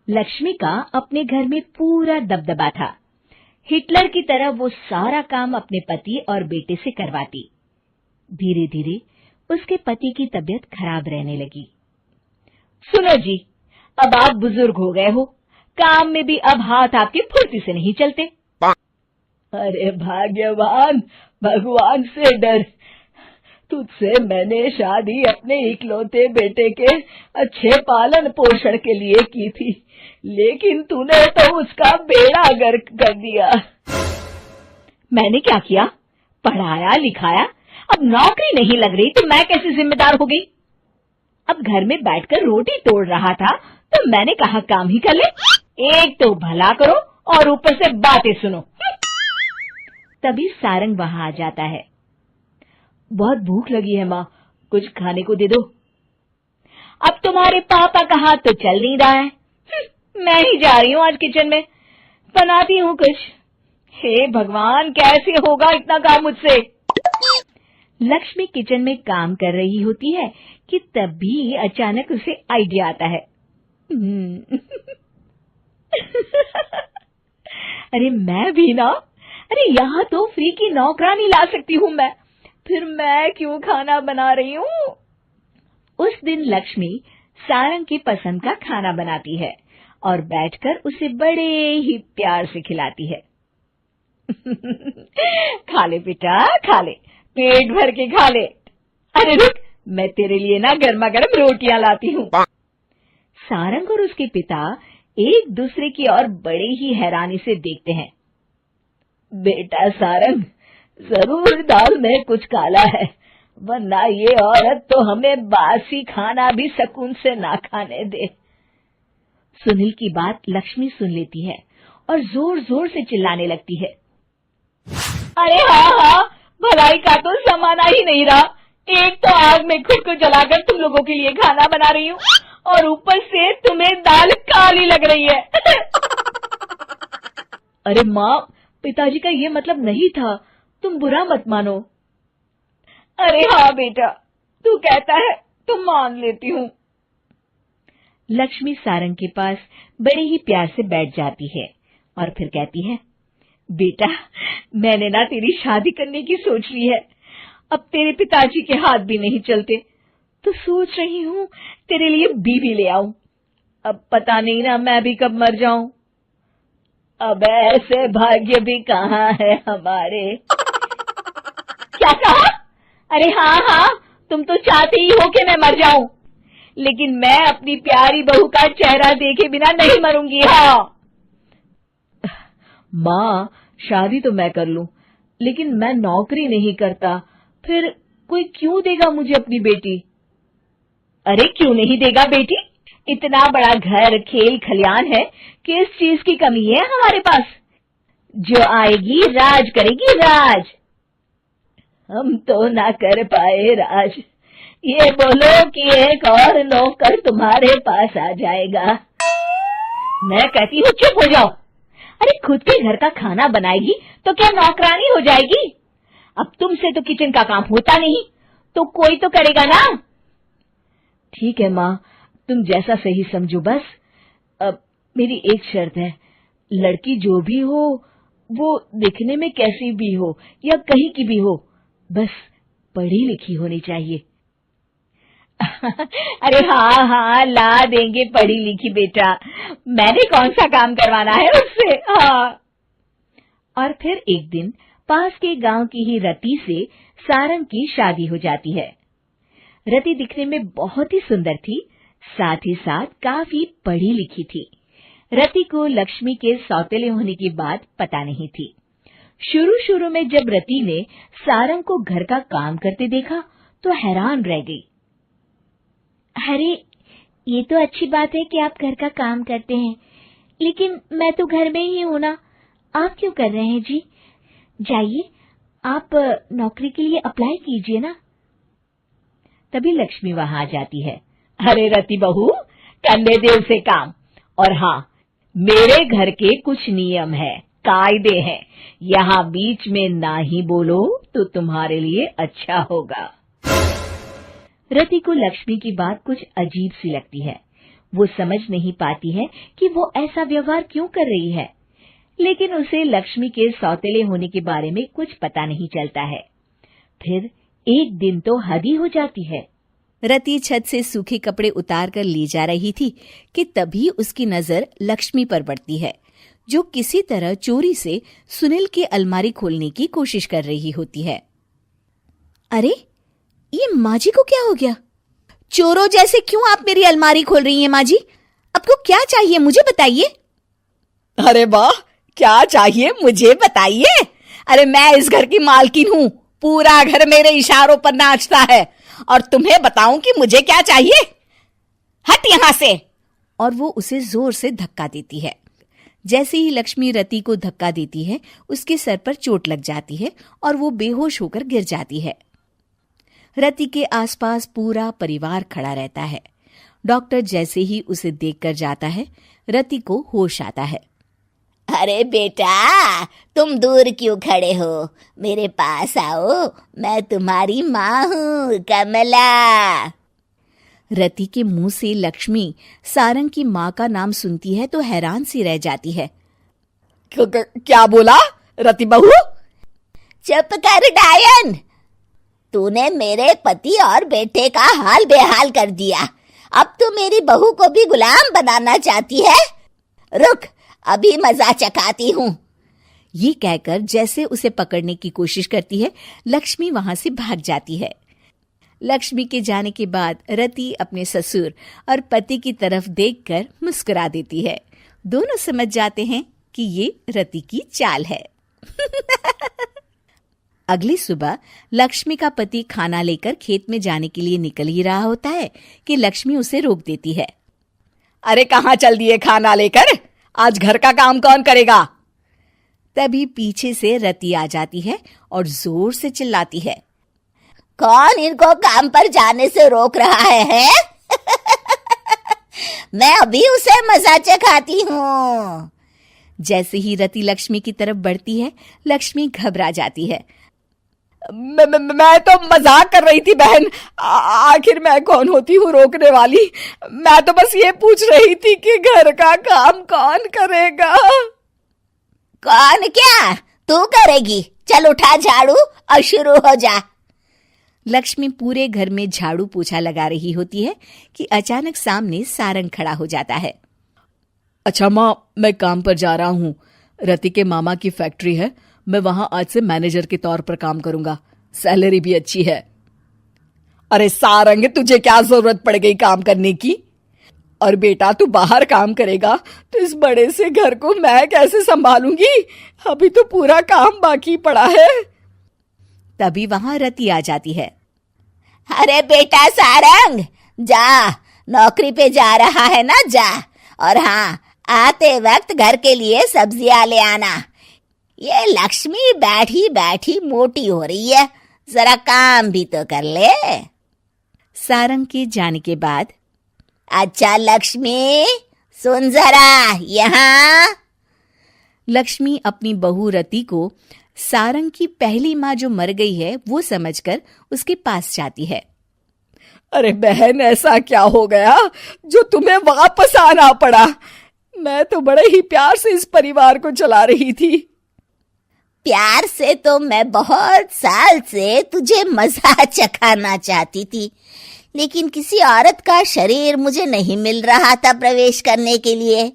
लक्ष्मी का अपने घर में पूरा दबदबा था। हिटलर की तरह वो सारा काम अपने पति और बेटे से करवाती। धीरे धीरे उसके पति की तबीयत खराब रहने लगी। सुनो जी, अब आप बुजुर्ग हो गए हो, काम में भी अब हाथ आपके फुर्ती से नहीं चलते। अरे भाग्यवान, भगवान से डर। तुझसे मैंने शादी अपने इकलौते बेटे के अच्छे पालन पोषण के लिए की थी, लेकिन तूने तो उसका बेड़ा गर्क कर दिया। मैंने क्या किया? पढ़ाया लिखाया, अब नौकरी नहीं लग रही तो मैं कैसे जिम्मेदार हो गई? अब घर में बैठकर रोटी तोड़ रहा था तो मैंने कहा काम ही कर ले। एक तो भला करो और ऊपर से बातें सुनो। तभी सारंग वहां आ जाता है। बहुत भूख लगी है माँ, कुछ खाने को दे दो। अब तुम्हारे पापा का हाथ तो चल नहीं रहा है। मैं ही जा रही हूँ आज किचन में, बनाती हूँ कुछ। हे भगवान, कैसे होगा इतना काम मुझसे? लक्ष्मी किचन में काम कर रही होती है कि तभी अचानक उसे आइडिया आता है। अरे मैं भी ना, अरे यहाँ तो फ्री की नौकरानी ला सकती हूँ मैं, फिर मैं क्यों खाना बना रही हूँ? उस दिन लक्ष्मी सारंग की पसंद का खाना बनाती है और बैठकर उसे बड़े ही प्यार से खिलाती है। खा ले बेटा, खा ले, पेट भर के खा ले। अरे रुक, मैं तेरे लिए ना गर्मा गर्म रोटियां लाती हूँ। सारंग और उसके पिता एक दूसरे की ओर बड़े ही हैरानी से देखते हैं। बेटा सारंग, जरूर दाल में कुछ काला है, वरना ये औरत तो हमें बासी खाना भी सुकून से ना खाने दे। सुनील की बात लक्ष्मी सुन लेती है और जोर जोर से चिल्लाने लगती है। अरे हाँ, भलाई का तो जमाना ही नहीं रहा। एक तो आग में खुद को जलाकर तुम लोगों के लिए खाना बना रही हूँ और ऊपर से तुम्हें दाल काली लग रही है। अरे माँ, पिताजी का ये मतलब नहीं था, तुम बुरा मत मानो। अरे हाँ बेटा, तू कहता है तो मान लेती हूँ। लक्ष्मी सारंग के पास बड़े ही प्यार से बैठ जाती है और फिर कहती है, बेटा मैंने ना तेरी शादी करने की सोच ली है। अब तेरे पिताजी के हाथ भी नहीं चलते, तो सोच रही हूँ तेरे लिए बीवी ले आऊं। अब पता नहीं ना मैं भी कब मर जाऊं। अब ऐसे भाग्य भी कहाँ है हमारे। क्या कहा? अरे हाँ, तुम तो चाहते ही हो कि मैं मर जाऊं, लेकिन मैं अपनी प्यारी बहू का चेहरा देखे बिना नहीं मरूंगी। हाँ माँ, शादी तो मैं कर लूं, लेकिन मैं नौकरी नहीं करता, फिर कोई क्यों देगा मुझे अपनी बेटी? अरे क्यों नहीं देगा बेटी? इतना बड़ा घर, खेल खलियान है, किस चीज की कमी है हमारे पास? जो आएगी राज करेगी, राज। हम तो ना कर पाए राज, ये बोलो कि एक और नौकर तुम्हारे पास आ जाएगा। मैं कहती हूँ चुप हो जाओ। अरे खुद के घर का खाना बनाएगी तो क्या नौकरानी हो जाएगी? अब तुमसे तो किचन का काम होता नहीं, तो कोई तो करेगा ना। ठीक है माँ, तुम जैसा सही समझो बस। अब मेरी एक शर्त है, लड़की जो भी हो वो दिखने में कैसी भी हो या कहीं की भी हो, बस पढ़ी लिखी होनी चाहिए। अरे हाँ, ला देंगे पढ़ी लिखी बेटा, मैंने कौन सा काम करवाना है उससे। हाँ। और फिर एक दिन पास के गांव की ही रति से सारंग की शादी हो जाती है। रति दिखने में बहुत ही सुंदर थी, साथ ही साथ काफी पढ़ी लिखी थी। रति को लक्ष्मी के सौतेले होने की बात पता नहीं थी। शुरू में जब रति ने सारंग को घर का काम करते देखा तो हैरान रह गई। अरे ये तो अच्छी बात है कि आप घर का काम करते हैं, लेकिन मैं तो घर में ही हूं ना, आप क्यों कर रहे हैं जी? जाइए आप नौकरी के लिए अप्लाई कीजिए ना। तभी लक्ष्मी वहां आ जाती है। अरे रति बहू, करने दे उसे काम। और हाँ, मेरे घर के कुछ नियम है, कायदे हैं, यहाँ बीच में ना ही बोलो तो तुम्हारे लिए अच्छा होगा। रति को लक्ष्मी की बात कुछ अजीब सी लगती है। वो समझ नहीं पाती है कि वो ऐसा व्यवहार क्यों कर रही है, लेकिन उसे लक्ष्मी के सौतेले होने के बारे में कुछ पता नहीं चलता है। फिर एक दिन तो हद ही हो जाती है। रति छत से सूखे कपड़े उतार कर ले जा रही थी कि तभी उसकी नजर लक्ष्मी पर पड़ती है, जो किसी तरह चोरी से सुनील की अलमारी खोलने की कोशिश कर रही होती है। अरे, ये माँ जी को क्या हो गया? चोरों जैसे क्यों आप मेरी अलमारी खोल रही हैं माँ जी? आपको क्या चाहिए मुझे बताइए। अरे वाह, क्या चाहिए मुझे बताइए। अरे मैं इस घर की मालकिन हूँ, पूरा घर मेरे इशारों पर नाचता है और तुम्हें बताऊं कि मुझे क्या चाहिए? हट यहाँ से। और वो उसे जोर से धक्का देती है। जैसे ही लक्ष्मी रति को धक्का देती है, उसके सर पर चोट लग जाती है और वो बेहोश होकर गिर जाती है। रति के आसपास पूरा परिवार खड़ा रहता है। डॉक्टर जैसे ही उसे देखकर जाता है, रति को होश आता है। अरे बेटा, तुम दूर क्यों खड़े हो? मेरे पास आओ, मैं तुम्हारी माँ हूँ, कमला। रति के मुंह से लक्ष्मी सारंग की माँ का नाम सुनती है तो हैरान सी रह जाती है। क्या बोला रति बहू? चुप कर डायन, तूने मेरे पति और बेटे का हाल बेहाल कर दिया। अब तू मेरी बहू को भी गुलाम बनाना चाहती है? रुक, अभी मजा चखाती हूँ। ये कहकर जैसे उसे पकड़ने की कोशिश करती है, लक्ष्मी वहां से भाग जाती है। लक्ष्मी के जाने के बाद रति अपने ससुर और पति की तरफ देखकर मुस्कुरा देती है। दोनों समझ जाते हैं कि ये रति की चाल है। अगली सुबह लक्ष्मी का पति खाना लेकर खेत में जाने के लिए निकल ही रहा होता है कि लक्ष्मी उसे रोक देती है। अरे कहाँ चल दिए खाना लेकर? आज घर का काम कौन करेगा? तभी पीछे से रति आ जाती है और जोर से चिल्लाती है। कौन इनको काम पर जाने से रोक रहा है? मैं अभी उसे मजा चखाती हूँ। जैसे ही रति लक्ष्मी की तरफ बढ़ती है, लक्ष्मी घबरा जाती है। मैं तो मजाक कर रही थी बहन। आखिर मैं कौन होती हूँ रोकने वाली? मैं तो बस ये पूछ रही थी कि घर का काम कौन करेगा। कौन क्या? तू करेगी। चल उठा झाड़ू और शुरू हो जा। लक्ष्मी पूरे घर में झाड़ू पोछा लगा रही होती है कि अचानक सामने सारंग खड़ा हो जाता है। अच्छा माँ, मैं काम पर जा रहा हूँ। रति के मामा की फैक्ट्री है, मैं वहां आज से मैनेजर के तौर पर काम करूंगा। सैलरी भी अच्छी है। अरे सारंग, तुझे क्या जरूरत पड़ गई काम करने की? और बेटा तू बाहर काम करेगा तो इस बड़े से घर को मैं कैसे संभालूंगी? अभी तो पूरा काम बाकी पड़ा है। तभी वहां रति आ जाती है। अरे बेटा सारंग, जा, नौकरी पे जा रहा है ना, जा। और हाँ, आते वक्त घर के लिए सब्जियां ले आना। ये लक्ष्मी बैठी बैठी मोटी हो रही है, जरा काम भी तो कर ले। सारंग के जाने के बाद, अच्छा लक्ष्मी, सुन जरा यहाँ। लक्ष्मी अपनी बहू रति को सारंग की पहली माँ जो मर गई है वो समझकर उसके पास जाती है। अरे बहन, ऐसा क्या हो गया जो तुम्हें वापस आना पड़ा? मैं तो बड़े ही प्यार से इस परिवार को चला रही थी। प्यार से तो मैं बहुत साल से तुझे मजा चखाना चाहती थी, लेकिन किसी औरत का शरीर मुझे नहीं मिल रहा था प्रवेश करने के लिए।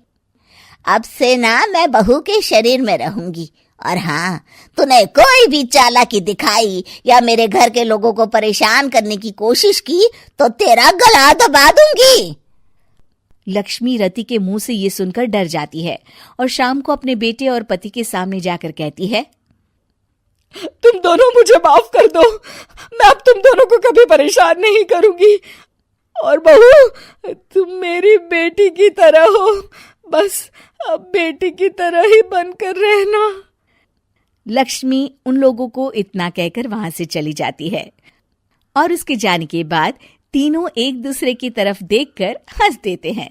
अब से ना मैं बहू के शरीर में रहूंगी। और हाँ, तूने कोई भी चालाकी दिखाई या मेरे घर के लोगों को परेशान करने की कोशिश की तो तेरा गला दबा दूंगी। लक्ष्मी रति के मुंह से ये सुनकर डर जाती है और शाम को अपने बेटे और पति के सामने जाकर कहती है, तुम दोनों मुझे माफ कर दो। मैं अब तुम दोनों को कभी परेशान नहीं करूंगी। और बहू, तुम मेरी बेटी की तरह हो, बस अब बेटी की तरह ही बनकर रहना। लक्ष्मी उन लोगों को इतना कहकर वहां से चली जाती है और उसके जाने के बाद तीनों एक दूसरे की तरफ देखकर हंस देते हैं।